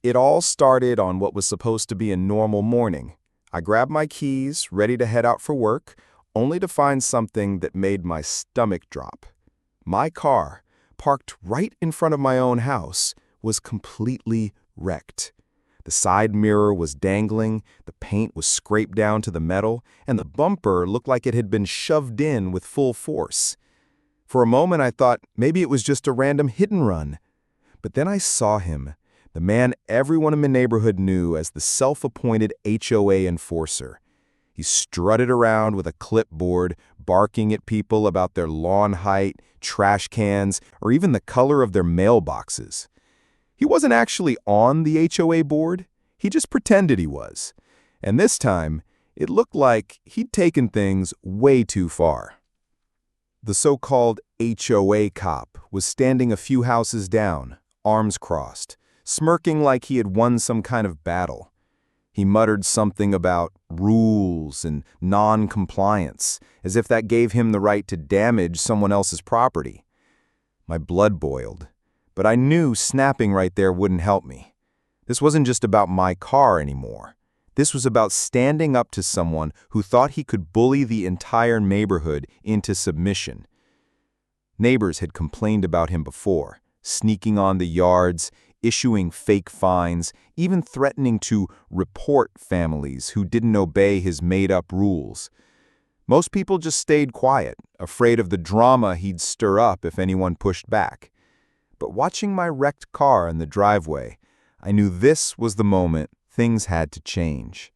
It all started on what was supposed to be a normal morning. I grabbed my keys, ready to head out for work, only to find something that made my stomach drop. My car, parked right in front of my own house, was completely wrecked. The side mirror was dangling, the paint was scraped down to the metal, and the bumper looked like it had been shoved in with full force. For a moment I thought maybe it was just a random hit and run. But then I saw him, the man everyone in the neighborhood knew as the self-appointed HOA enforcer. He strutted around with a clipboard, barking at people about their lawn height, trash cans, or even the color of their mailboxes. He wasn't actually on the HOA board, he just pretended he was. And this time, it looked like he'd taken things way too far. The so-called HOA cop was standing a few houses down, arms crossed, smirking like he had won some kind of battle. He muttered something about rules and non-compliance, as if that gave him the right to damage someone else's property. My blood boiled, but I knew snapping right there wouldn't help me. This wasn't just about my car anymore. This was about standing up to someone who thought he could bully the entire neighborhood into submission. Neighbors had complained about him before, sneaking on the yards, issuing fake fines, even threatening to report families who didn't obey his made-up rules. Most people just stayed quiet, afraid of the drama he'd stir up if anyone pushed back. But watching my wrecked car in the driveway, I knew this was the moment things had to change.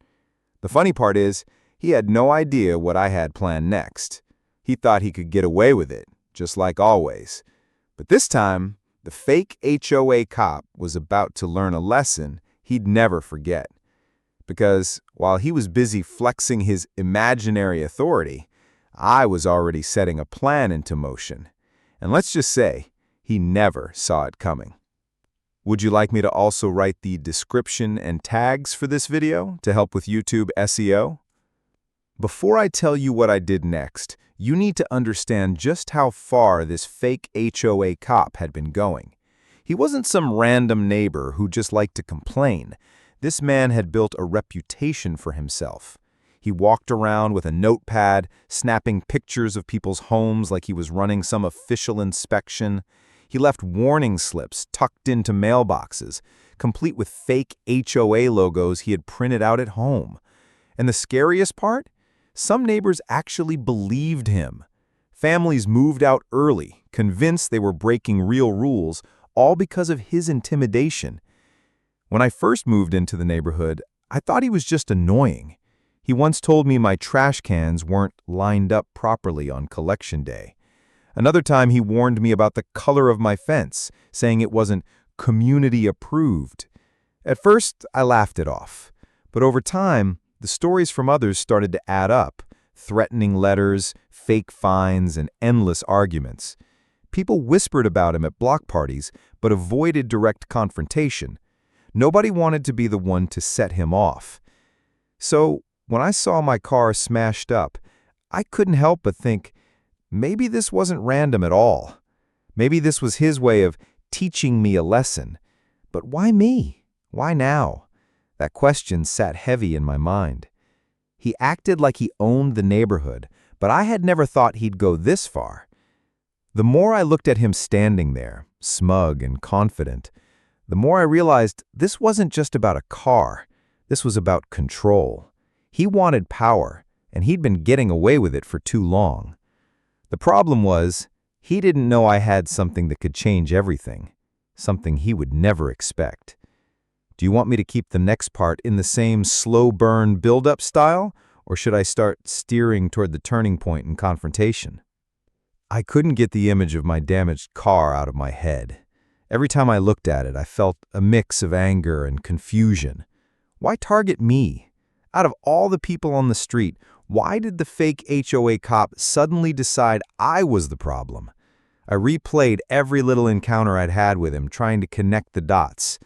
The funny part is, he had no idea what I had planned next. He thought he could get away with it, just like always. But this time, the fake HOA cop was about to learn a lesson he'd never forget. Because while he was busy flexing his imaginary authority, I was already setting a plan into motion. And let's just say, he never saw it coming. Would you like me to also write the description and tags for this video to help with YouTube SEO? Before I tell you what I did next, you need to understand just how far this fake HOA cop had been going. He wasn't some random neighbor who just liked to complain. This man had built a reputation for himself. He walked around with a notepad, snapping pictures of people's homes like he was running some official inspection. He left warning slips tucked into mailboxes, complete with fake HOA logos he had printed out at home. And the scariest part? Some neighbors actually believed him. Families moved out early, convinced they were breaking real rules, all because of his intimidation. When I first moved into the neighborhood, I thought he was just annoying. He once told me my trash cans weren't lined up properly on collection day. Another time he warned me about the color of my fence, saying it wasn't community approved. At first, I laughed it off. But over time, the stories from others started to add up, threatening letters, fake fines, and endless arguments. People whispered about him at block parties, but avoided direct confrontation. Nobody wanted to be the one to set him off. So, when I saw my car smashed up, I couldn't help but think, maybe this wasn't random at all. Maybe this was his way of teaching me a lesson. But why me? Why now? That question sat heavy in my mind. He acted like he owned the neighborhood, but I had never thought he'd go this far. The more I looked at him standing there, smug and confident, the more I realized this wasn't just about a car. This was about control. He wanted power, and he'd been getting away with it for too long. The problem was, he didn't know I had something that could change everything, something he would never expect. Do you want me to keep the next part in the same slow burn build-up style, or should I start steering toward the turning point in confrontation? I couldn't get the image of my damaged car out of my head. Every time I looked at it, I felt a mix of anger and confusion. Why target me? Out of all the people on the street, why did the fake HOA cop suddenly decide I was the problem? I replayed every little encounter I'd had with him, trying to connect the dots.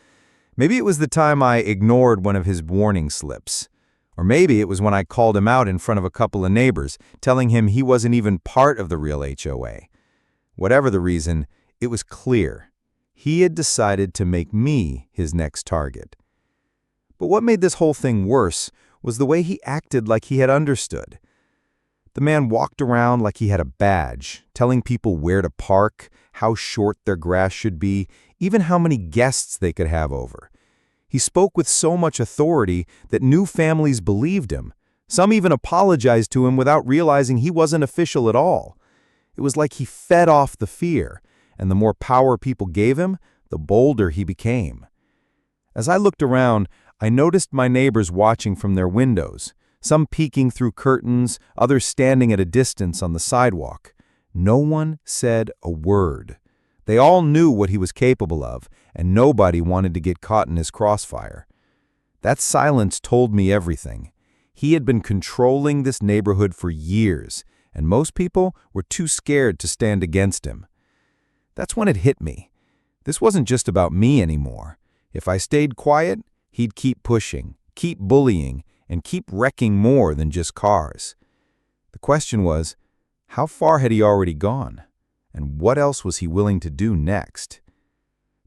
Maybe it was the time I ignored one of his warning slips. Or maybe it was when I called him out in front of a couple of neighbors, telling him he wasn't even part of the real HOA. Whatever the reason, it was clear. He had decided to make me his next target. But what made this whole thing worse was the way he acted like he had understood. The man walked around like he had a badge, telling people where to park, how short their grass should be, even how many guests they could have over. He spoke with so much authority that new families believed him. Some even apologized to him without realizing he wasn't official at all. It was like he fed off the fear, and the more power people gave him, the bolder he became. As I looked around, I noticed my neighbors watching from their windows, some peeking through curtains, others standing at a distance on the sidewalk. No one said a word. They all knew what he was capable of, and nobody wanted to get caught in his crossfire. That silence told me everything. He had been controlling this neighborhood for years, and most people were too scared to stand against him. That's when it hit me. This wasn't just about me anymore. If I stayed quiet, he'd keep pushing, keep bullying, and keep wrecking more than just cars. The question was, how far had he already gone? And what else was he willing to do next?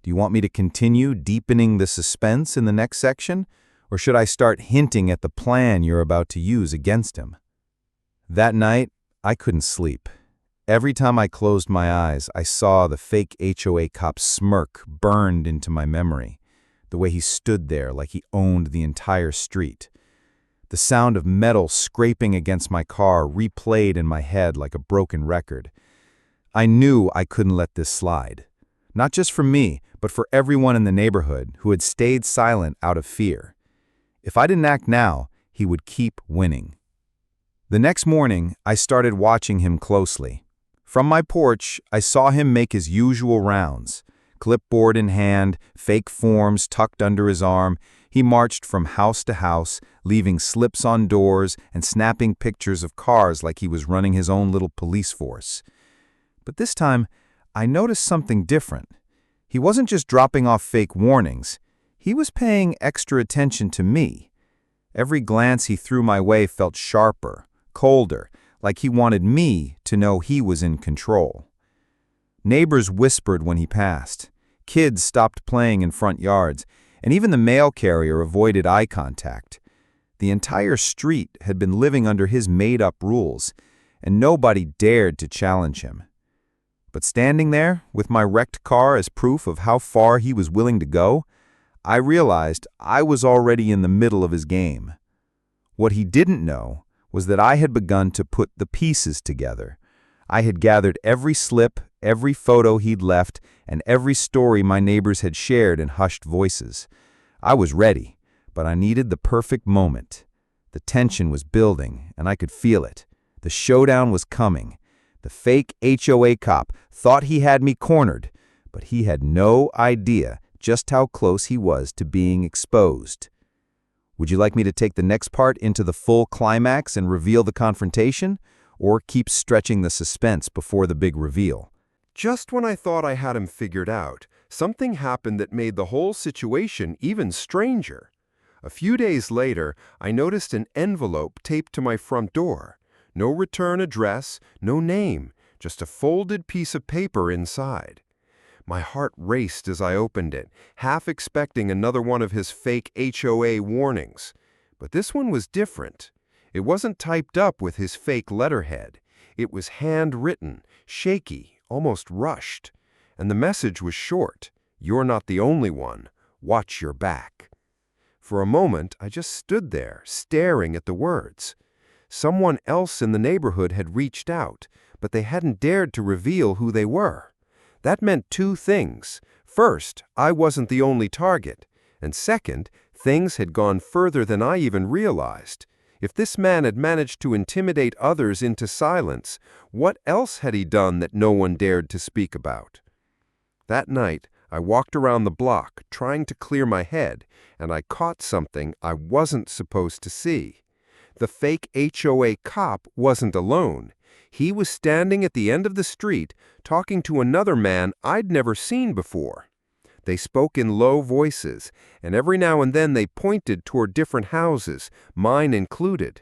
Do you want me to continue deepening the suspense in the next section? Or should I start hinting at the plan you're about to use against him? That night, I couldn't sleep. Every time I closed my eyes, I saw the fake HOA cop's smirk burned into my memory, the way he stood there like he owned the entire street. The sound of metal scraping against my car replayed in my head like a broken record. I knew I couldn't let this slide. Not just for me, but for everyone in the neighborhood who had stayed silent out of fear. If I didn't act now, he would keep winning. The next morning, I started watching him closely. From my porch, I saw him make his usual rounds. Clipboard in hand, fake forms tucked under his arm, he marched from house to house, leaving slips on doors and snapping pictures of cars like he was running his own little police force. But this time, I noticed something different. He wasn't just dropping off fake warnings. He was paying extra attention to me. Every glance he threw my way felt sharper, colder, like he wanted me to know he was in control. Neighbors whispered when he passed. Kids stopped playing in front yards, and even the mail carrier avoided eye contact. The entire street had been living under his made-up rules, and nobody dared to challenge him. But standing there, with my wrecked car as proof of how far he was willing to go, I realized I was already in the middle of his game. What he didn't know was that I had begun to put the pieces together. I had gathered every slip, every photo he'd left, and every story my neighbors had shared in hushed voices. I was ready, but I needed the perfect moment. The tension was building, and I could feel it. The showdown was coming. The fake HOA cop thought he had me cornered, but he had no idea just how close he was to being exposed. Would you like me to take the next part into the full climax and reveal the confrontation, or keep stretching the suspense before the big reveal? Just when I thought I had him figured out, something happened that made the whole situation even stranger. A few days later, I noticed an envelope taped to my front door. No return address, no name, just a folded piece of paper inside. My heart raced as I opened it, half expecting another one of his fake HOA warnings. But this one was different. It wasn't typed up with his fake letterhead. It was handwritten, shaky, almost rushed. And the message was short. "You're not the only one. Watch your back." For a moment, I just stood there, staring at the words. Someone else in the neighborhood had reached out, but they hadn't dared to reveal who they were. That meant two things. First, I wasn't the only target. And second, things had gone further than I even realized. If this man had managed to intimidate others into silence, what else had he done that no one dared to speak about? That night, I walked around the block, trying to clear my head, and I caught something I wasn't supposed to see. The fake HOA cop wasn't alone. He was standing at the end of the street, talking to another man I'd never seen before. They spoke in low voices, and every now and then they pointed toward different houses, mine included.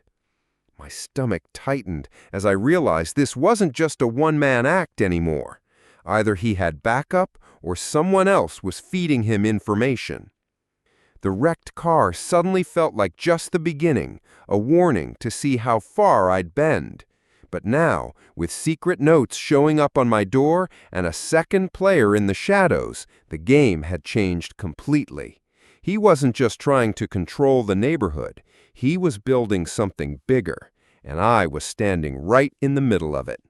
My stomach tightened as I realized this wasn't just a one-man act anymore. Either he had backup, or someone else was feeding him information. The wrecked car suddenly felt like just the beginning, a warning to see how far I'd bend. But now, with secret notes showing up on my door and a second player in the shadows, the game had changed completely. He wasn't just trying to control the neighborhood. He was building something bigger, and I was standing right in the middle of it.